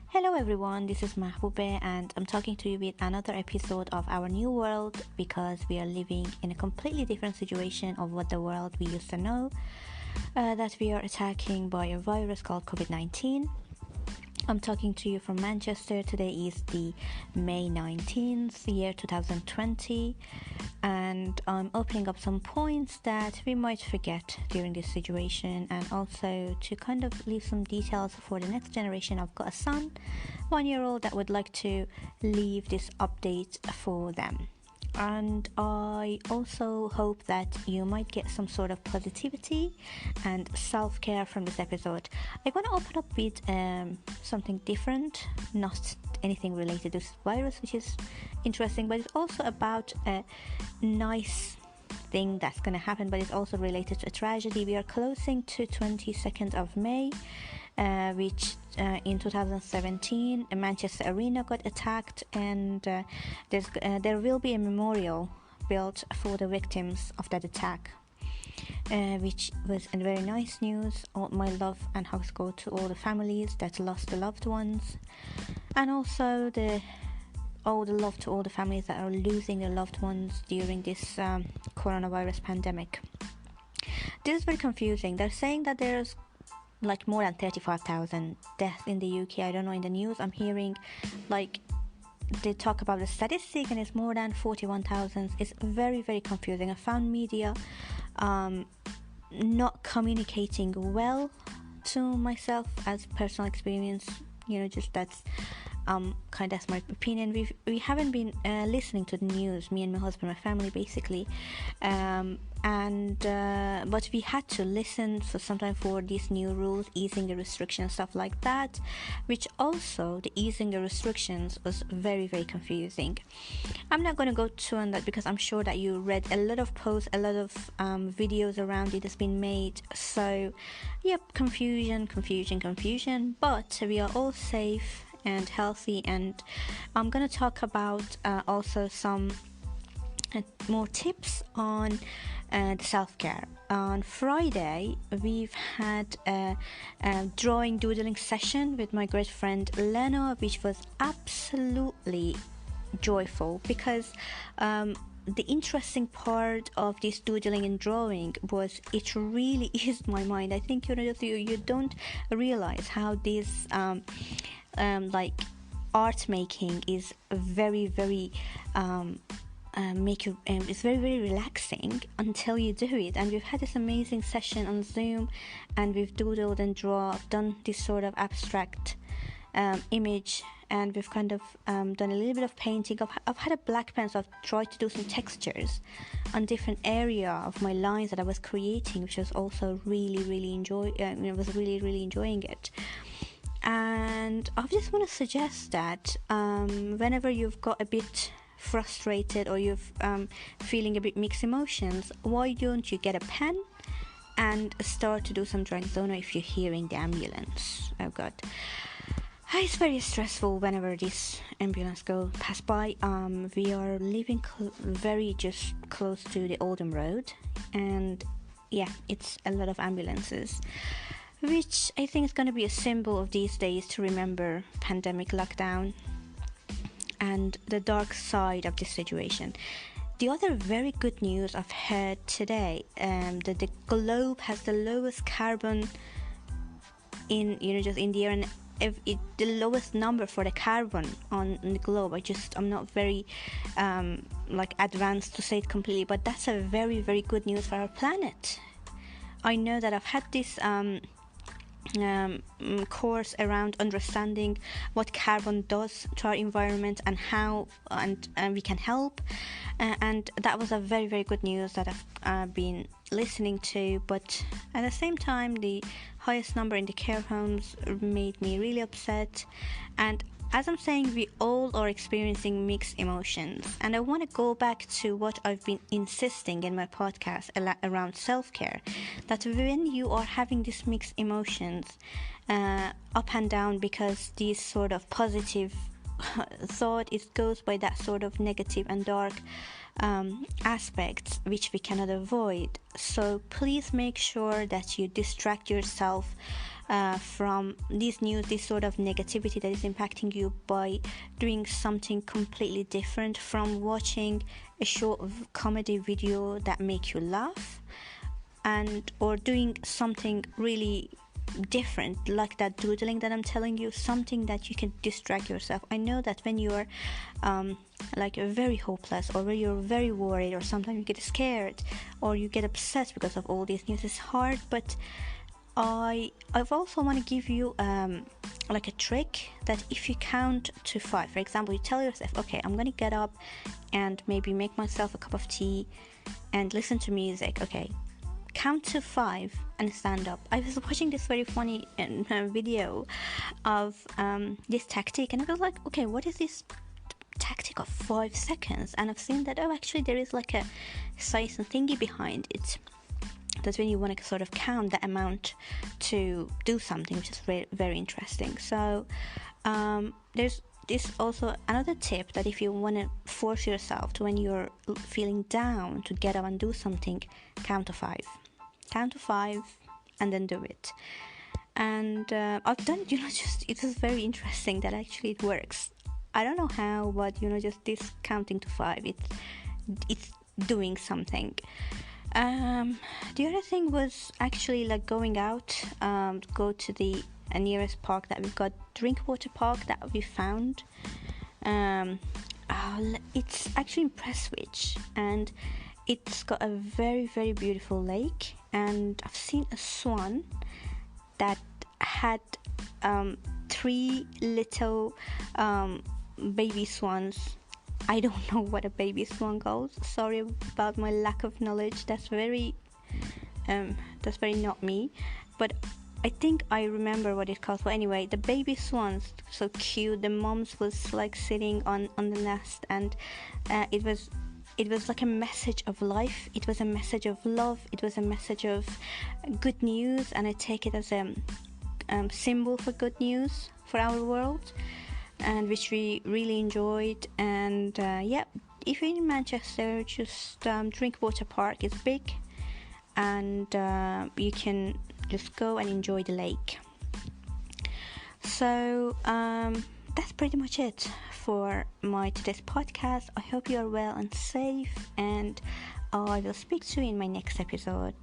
Hello everyone, this is Mahbube and I'm talking to you with another episode of our new world because we are living in a completely different situation of what the world we used to know, that we are attacking by a virus called COVID-19. I'm talking to you from Manchester. Today is the May 19th, year 2020, and I'm opening up some points that we might forget during this situation, and also to kind of leave some details for the next generation. I've got a son, 1 year old, that would like to leave this update for them. And I also hope that you might get some sort of positivity and self-care from this episode. I want to open up with something different, not anything related to this virus, which is interesting, but it's also about a nice thing that's going to happen, but it's also related to a tragedy. We are closing to 22nd of May, which in 2017 Manchester Arena got attacked, and there will be a memorial built for the victims of that attack, which was a very nice news. All my love and hugs go to all the families that lost their loved ones, and also all the love to all the families that are losing their loved ones during this coronavirus pandemic. This is very confusing. They're saying that there's like more than 35,000 deaths in the UK. I don't know, in the news I'm hearing like they talk about the statistic and it's more than 41,000. It's very, very confusing. I found media not communicating well to myself as personal experience. Just that's kind of my opinion. We haven't been listening to the news, me and my husband, my family basically, but we had to listen for some time for these new rules, easing the restrictions, stuff like that, which also the easing the restrictions was very, very confusing. I'm not going to go too on that because I'm sure that you read a lot of posts, a lot of videos around it has been made. So yep, confusion, but we are all safe and healthy, and I'm going to talk about also some more tips on the self-care. On Friday we've had a doodling session with my great friend Lena, which was absolutely joyful because the interesting part of this doodling and drawing was it really is my mind. I think you don't realize how this like art making is very, very it's very, very relaxing until you do it. And we've had this amazing session on Zoom, and we've doodled and done this sort of abstract image, and we've kind of done a little bit of painting. I've had a black pen, so I've tried to do some textures on different area of my lines that I was creating, which was also really, really enjoying it. And I just want to suggest that whenever you've got a bit frustrated or you're feeling a bit mixed emotions, why don't you get a pen and start to do some drawing? I don't know if you're hearing the ambulance. Oh god, it's very stressful whenever this ambulance pass by. We are living very just close to the Oldham Road, and yeah, it's a lot of ambulances, which I think is going to be a symbol of these days to remember pandemic lockdown and the dark side of this situation. The other very good news I've heard today, that the globe has the lowest carbon in just in the air, and the lowest number for the carbon on the globe. I'm not very advanced to say it completely, but that's a very, very good news for our planet. I know that I've had this course around understanding what carbon does to our environment and how and we can help, and that was a very, very good news that I've been listening to. But at the same time, the highest number in the care homes made me really upset, and as I'm saying, we all are experiencing mixed emotions, and I want to go back to what I've been insisting in my podcast around self-care, that when you are having these mixed emotions up and down, because these sort of positive thought, it goes by that sort of negative and dark aspects which we cannot avoid. So please make sure that you distract yourself from this news, this sort of negativity that is impacting you, by doing something completely different, from watching a short comedy video that make you laugh, and or doing something really different like that doodling that I'm telling you, something that you can distract yourself. I know that when you're like very hopeless, or when you're very worried, or sometimes you get scared or you get upset because of all this news, it's hard. But I've also want to give you like a trick, that if you count to 5, for example, you tell yourself, okay, I'm gonna get up and maybe make myself a cup of tea and listen to music. Okay, count to 5 and stand up. I was watching this very funny video of this tactic, and I was like, okay, what is this tactic of 5 seconds? And I've seen that, oh, actually there is like a science and thingy behind it. That's when you want to sort of count the amount to do something, which is very, very interesting. So there's this also another tip, that if you want to force yourself to, when you're feeling down, to get up and do something, count to 5 and then do it. And I've done it, just it was very interesting that actually it works. I don't know how, but just this counting to 5, it's doing something. The other thing was actually like going out, go to the nearest park that we've got, Drinkwater Park, that we found. It's actually in Prestwich, and it's got a very, very beautiful lake, and I've seen a swan that had 3 little baby swans. I don't know what a baby swan calls. Sorry about my lack of knowledge. That's very not me. But I think I remember what it calls. But anyway, the baby swans, so cute. The moms was like sitting on the nest, and it was like a message of life. It was a message of love. It was a message of good news, and I take it as a symbol for good news for our world, and which we really enjoyed. And if you're in Manchester, just Drinkwater Park is big, and you can just go and enjoy the lake. So that's pretty much it for my today's podcast. I hope you are well and safe, and I will speak to you in my next episode.